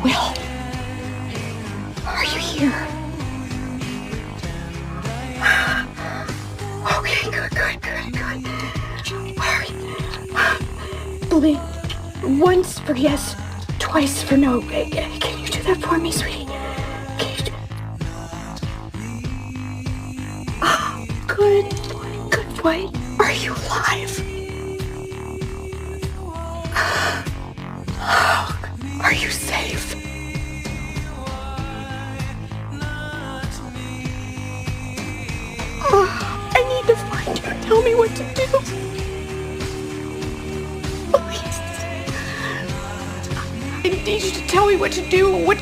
Will, are you here? Okay, good. Blink once for yes, twice for no. Can you do that for me, sweetie? Can you do... Oh, good boy. Are you alive? Are you safe? I need to find you. Tell me what to do. Please. I need you to tell me what to do. What